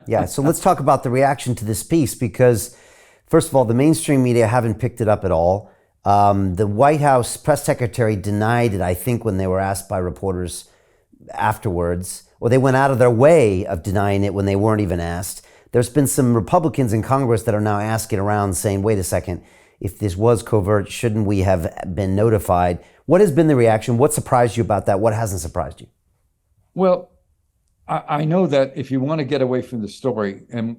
Yeah. So let's talk about the reaction to this piece because, first of all, the mainstream media haven't picked it up at all. The White House press secretary denied it, I think, when they were asked by reporters afterwards, or they went out of their way of denying it when they weren't even asked. There's been some Republicans in Congress that are now asking around saying, wait a second, if this was covert, shouldn't we have been notified? What has been the reaction? What surprised you about that? What hasn't surprised you? Well, I know that if you want to get away from the story, and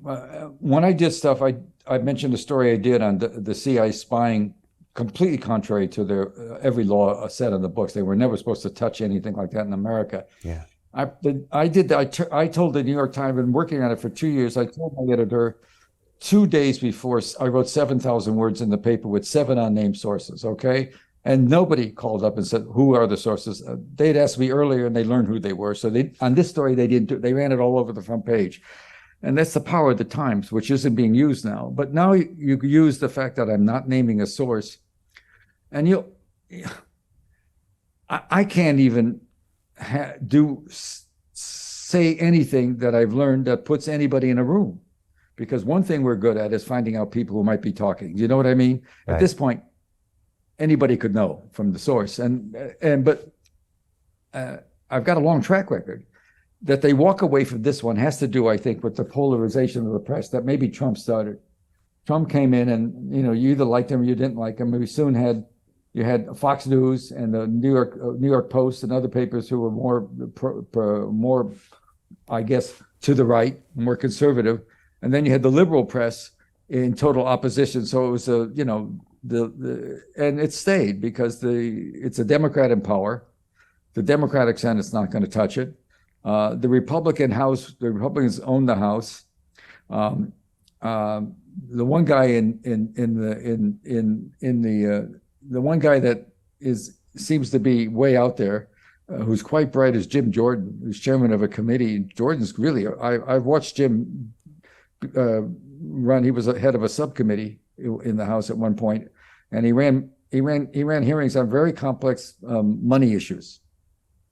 when I did stuff, I mentioned the story I did on the CIA spying completely contrary to their every law set in the books. They were never supposed to touch anything like that in America. Yeah. I told the New York Times, I've been working on it for 2 years. I told my editor 2 days before I wrote 7,000 words in the paper with 7 unnamed sources. Okay. And nobody called up and said, who are the sources? They'd asked me earlier and they learned who they were. So on this story, they ran it all over the front page. And that's the power of the Times, which isn't being used now. But now you use the fact that I'm not naming a source. And I can't even say anything that I've learned that puts anybody in a room. Because one thing we're good at is finding out people who might be talking. You know what I mean? Right. At this point, anybody could know from the source. But I've got a long track record. That they walk away from this one has to do, I think, with the polarization of the press that maybe Trump started. Trump came in and, you either liked him or you didn't like him. We soon had Fox News and the New York Post and other papers who were more, I guess, to the right, more conservative. And then you had the liberal press in total opposition. So it was and it stayed because it's a Democrat in power. The Democratic Senate's not going to touch it. The Republicans own the House. The one guy the one guy that seems to be way out there, who's quite bright, is Jim Jordan, who's chairman of a committee. Jordan's really, I've watched Jim run. He was head of a subcommittee in the House at one point, and he ran hearings on very complex money issues.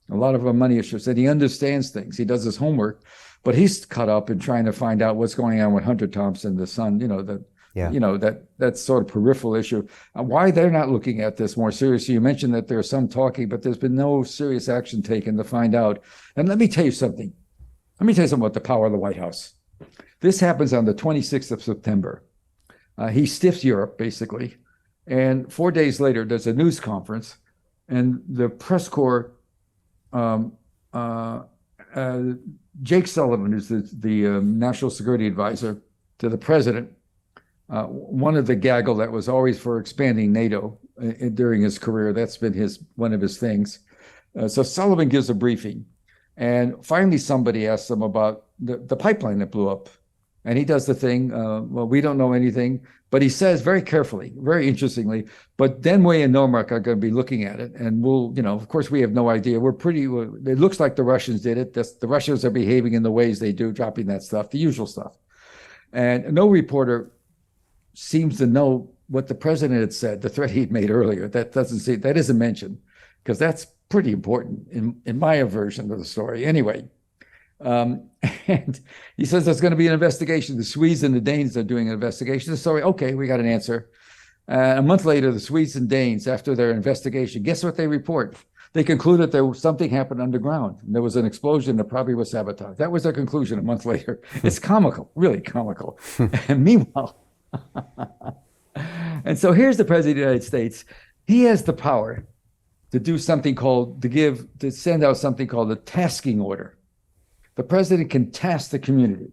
A lot of them money issues, and he understands things. He does his homework, but he's caught up in trying to find out what's going on with Hunter Thompson, the son. That sort of peripheral issue. Why they're not looking at this more seriously? You mentioned that there's some talking, but there's been no serious action taken to find out. And let me tell you something. About the power of the White House. This happens on the 26th of September. He stiffs Europe, basically. And 4 days later, there's a news conference, and the press corps. Jake Sullivan, who's the national security advisor to the president, one of the gaggle that was always for expanding NATO during his career. That's been one of his things. So Sullivan gives a briefing, and finally somebody asks him about the pipeline that blew up, and he does the thing. Well, we don't know anything, but he says very carefully, very interestingly, but Denway and Normark are going to be looking at it, and we'll, of course, we have no idea. It looks like the Russians did it. The Russians are behaving in the ways they do, dropping that stuff, the usual stuff. And no reporter seems to know what the president had said, the threat he'd made earlier. That isn't mentioned, because that's pretty important in my version of the story. Anyway, and he says there's going to be an investigation. The Swedes and the Danes are doing an investigation. So, okay, we got an answer. A month later, the Swedes and Danes, after their investigation, guess what they report? They concluded something happened underground. There was an explosion that probably was sabotage. That was their conclusion a month later. It's comical, really comical. And meanwhile, and so here's the president of the United States. He has the power to do something to send out something called a tasking order. The president can task the community,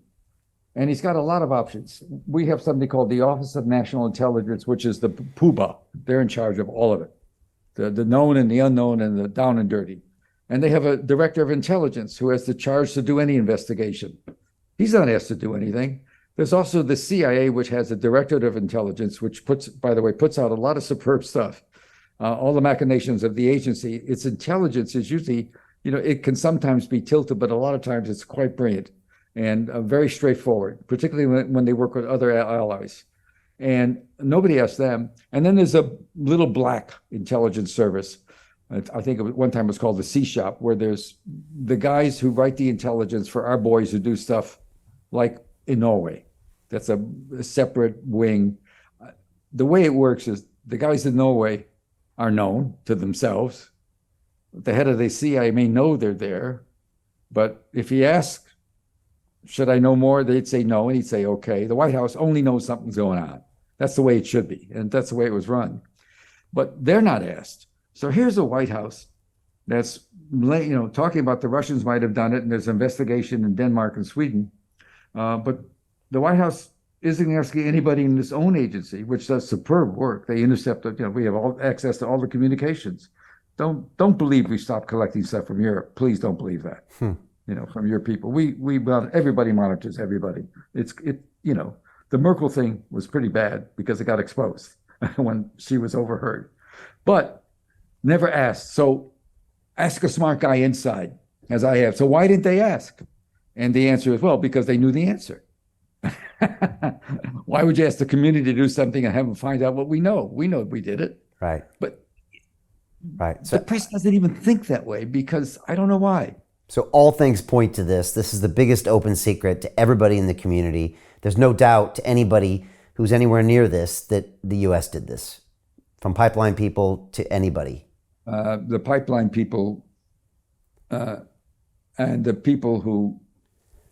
and he's got a lot of options. We have something called the Office of National Intelligence, which is the PUBA. They're in charge of all of it, the known and the unknown and the down and dirty. And they have a director of intelligence who has the charge to do any investigation. He's not asked to do anything. There's also the CIA, which has a directorate of intelligence, which puts out a lot of superb stuff. All the machinations of the agency. Its intelligence is usually, it can sometimes be tilted, but a lot of times it's quite brilliant and very straightforward, particularly when they work with other allies. And nobody asks them. And then there's a little black intelligence service. I think one time it was called the C Shop, where there's the guys who write the intelligence for our boys who do stuff like in Norway. That's a separate wing. The way it works is the guys in Norway are known to themselves. The head of the CIA may know they're there, but if he asks, should I know more? They'd say no, and he'd say, okay. The White House only knows something's going on. That's the way it should be, and that's the way it was run. But they're not asked. So here's a White House that's talking about the Russians might have done it, and there's an investigation in Denmark and Sweden. But the White House isn't asking anybody in its own agency, which does superb work. They intercept, we have all access to all the communications. Don't believe we stopped collecting stuff from Europe. Please don't believe that. From your people. Everybody monitors everybody. The Merkel thing was pretty bad because it got exposed when she was overheard, but never asked. So ask a smart guy inside, as I have. So why didn't they ask? And the answer is, well, because they knew the answer. Why would you ask the community to do something and have them find out what we know? We know we did it. Right. But So the press doesn't even think that way because I don't know why. So all things point to this. This is the biggest open secret to everybody in the community. There's no doubt to anybody who's anywhere near this that the U.S. did this, from pipeline people to anybody. The pipeline people and the people who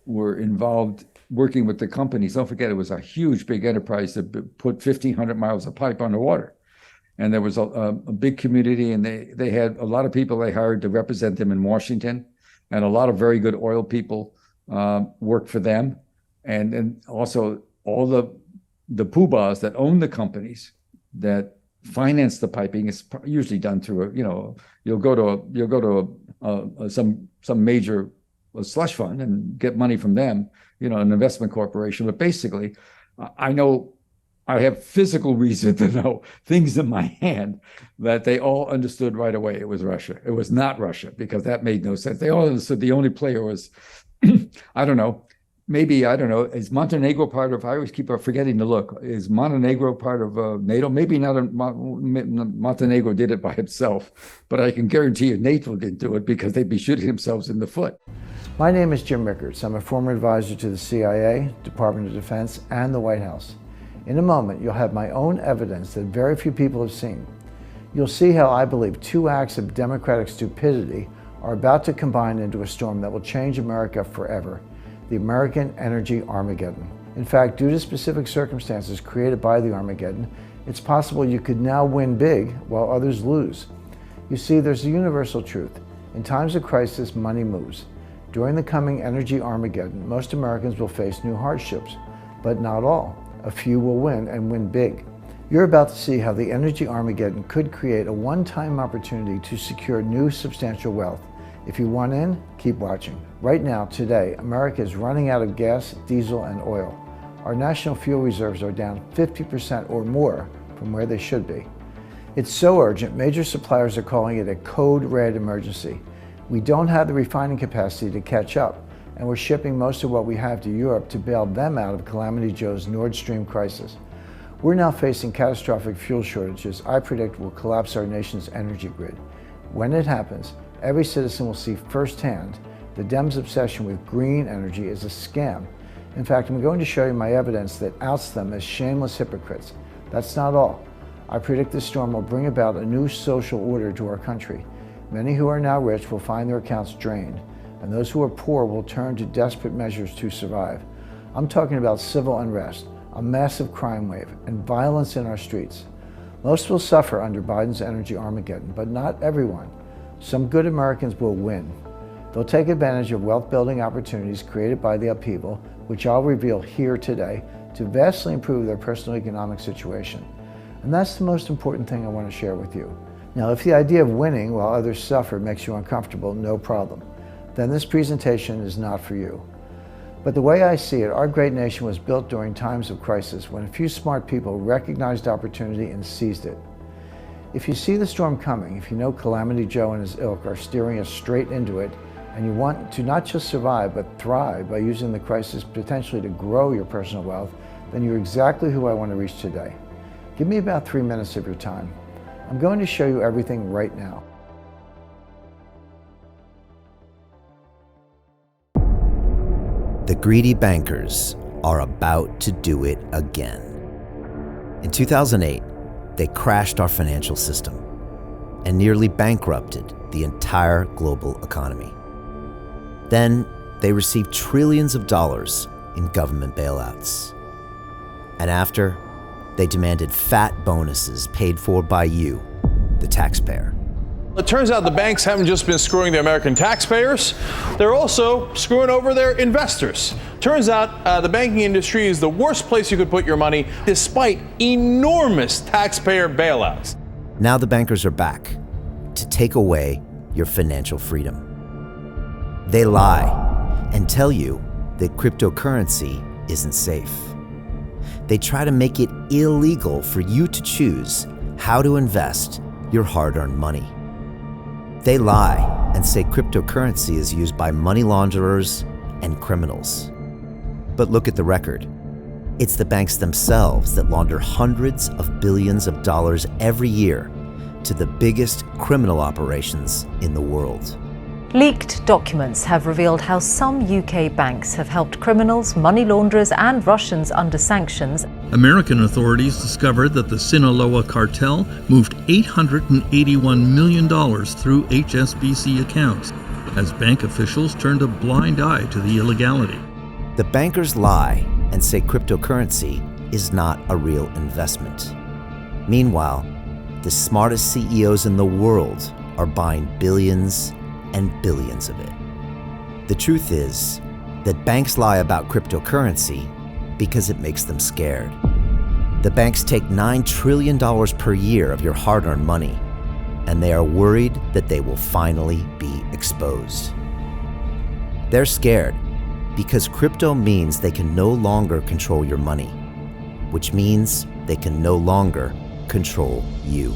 were involved working with the companies. Don't forget, it was a huge, big enterprise that put 1,500 miles of pipe underwater. And there was a big community, and they had a lot of people they hired to represent them in Washington. And a lot of very good oil people worked for them. And also all the poobahs that own the companies that finance the piping is usually done through you'll go to some major slush fund and get money from them, an investment corporation. But basically, I know I have physical reason to know things in my hand that they all understood right away it was Russia. It was not Russia because that made no sense. They all understood the only player was, I don't know, is Montenegro part of, I always keep forgetting to look, is Montenegro part of NATO? Maybe not, Montenegro did it by itself, but I can guarantee you NATO didn't do it because they'd be shooting themselves in the foot. My name is Jim Rickards. I'm a former advisor to the CIA, Department of Defense, and the White House. In a moment, you'll have my own evidence that very few people have seen. You'll see how I believe two acts of democratic stupidity are about to combine into a storm that will change America forever: the American energy Armageddon. In fact, due to specific circumstances created by the Armageddon, it's possible you could now win big while others lose. You see, there's a universal truth. In times of crisis, money moves. During the coming energy Armageddon, most Americans will face new hardships, but not all. A few will win and win big. You're about to see how the energy Armageddon could create a one-time opportunity to secure new substantial wealth. If you want in, keep watching. Right now, today, America is running out of gas, diesel, and oil. Our national fuel reserves are down 50% or more from where they should be. It's so urgent, major suppliers are calling it a code red emergency. We don't have the refining capacity to catch up, and we're shipping most of what we have to Europe to bail them out of Calamity Joe's Nordstream crisis. We're now facing catastrophic fuel shortages I predict will collapse our nation's energy grid. When it happens, every citizen will see firsthand the Dems' obsession with green energy is a scam. In fact, I'm going to show you my evidence that outs them as shameless hypocrites. That's not all. I predict this storm will bring about a new social order to our country. Many who are now rich will find their accounts drained, and those who are poor will turn to desperate measures to survive. I'm talking about civil unrest, a massive crime wave, and violence in our streets. Most will suffer under Biden's energy Armageddon, but not everyone. Some good Americans will win. They'll take advantage of wealth-building opportunities created by the upheaval, which I'll reveal here today, to vastly improve their personal economic situation. And that's the most important thing I want to share with you. Now, if the idea of winning while others suffer makes you uncomfortable, no problem. Then this presentation is not for you. But the way I see it, our great nation was built during times of crisis when a few smart people recognized opportunity and seized it. If you see the storm coming, if you know Calamity Joe and his ilk are steering us straight into it, and you want to not just survive, but thrive by using the crisis potentially to grow your personal wealth, then you're exactly who I want to reach today. Give me about 3 minutes of your time. I'm going to show you everything right now. The greedy bankers, are about to do it again. In 2008, they crashed our financial system and nearly bankrupted the entire global economy. Then they received trillions of dollars in government bailouts. And after, they demanded fat bonuses paid for by you, the taxpayer. It turns out the banks haven't just been screwing the American taxpayers, they're also screwing over their investors. Turns out the banking industry is the worst place you could put your money, despite enormous taxpayer bailouts. Now the bankers are back to take away your financial freedom. They lie and tell you that cryptocurrency isn't safe. They try to make it illegal for you to choose how to invest your hard-earned money. They lie and say cryptocurrency is used by money launderers and criminals. But look at the record. It's the banks themselves that launder hundreds of billions of dollars every year to the biggest criminal operations in the world. Leaked documents have revealed how some UK banks have helped criminals, money launderers and Russians under sanctions. American authorities discovered that the Sinaloa cartel moved $881 million through HSBC accounts as bank officials turned a blind eye to the illegality. The bankers lie and say cryptocurrency is not a real investment. Meanwhile, the smartest CEOs in the world are buying billions and billions of it. The truth is that banks lie about cryptocurrency because it makes them scared. The banks take $9 trillion per year of your hard-earned money, and they are worried that they will finally be exposed. They're scared because crypto means they can no longer control your money, which means they can no longer control you.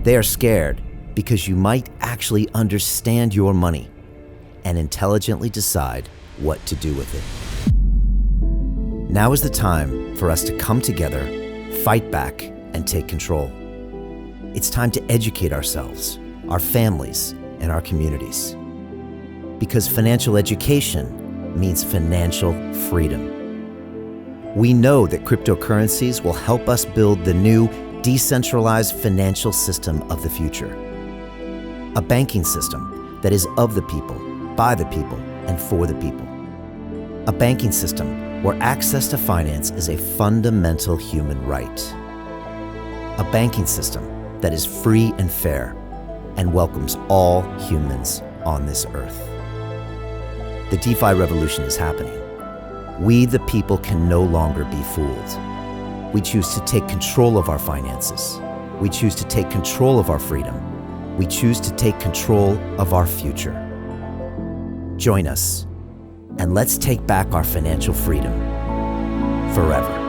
They are scared because you might actually understand your money and intelligently decide what to do with it. Now is the time for us to come together, fight back, and take control. It's time to educate ourselves, our families, and our communities. Because financial education means financial freedom. We know that cryptocurrencies will help us build the new decentralized financial system of the future. A banking system that is of the people, by the people, and for the people. A banking system where access to finance is a fundamental human right. A banking system that is free and fair and welcomes all humans on this earth. The DeFi revolution is happening. We, the people, can no longer be fooled. We choose to take control of our finances. We choose to take control of our freedom. We choose to take control of our future. Join us, and let's take back our financial freedom forever.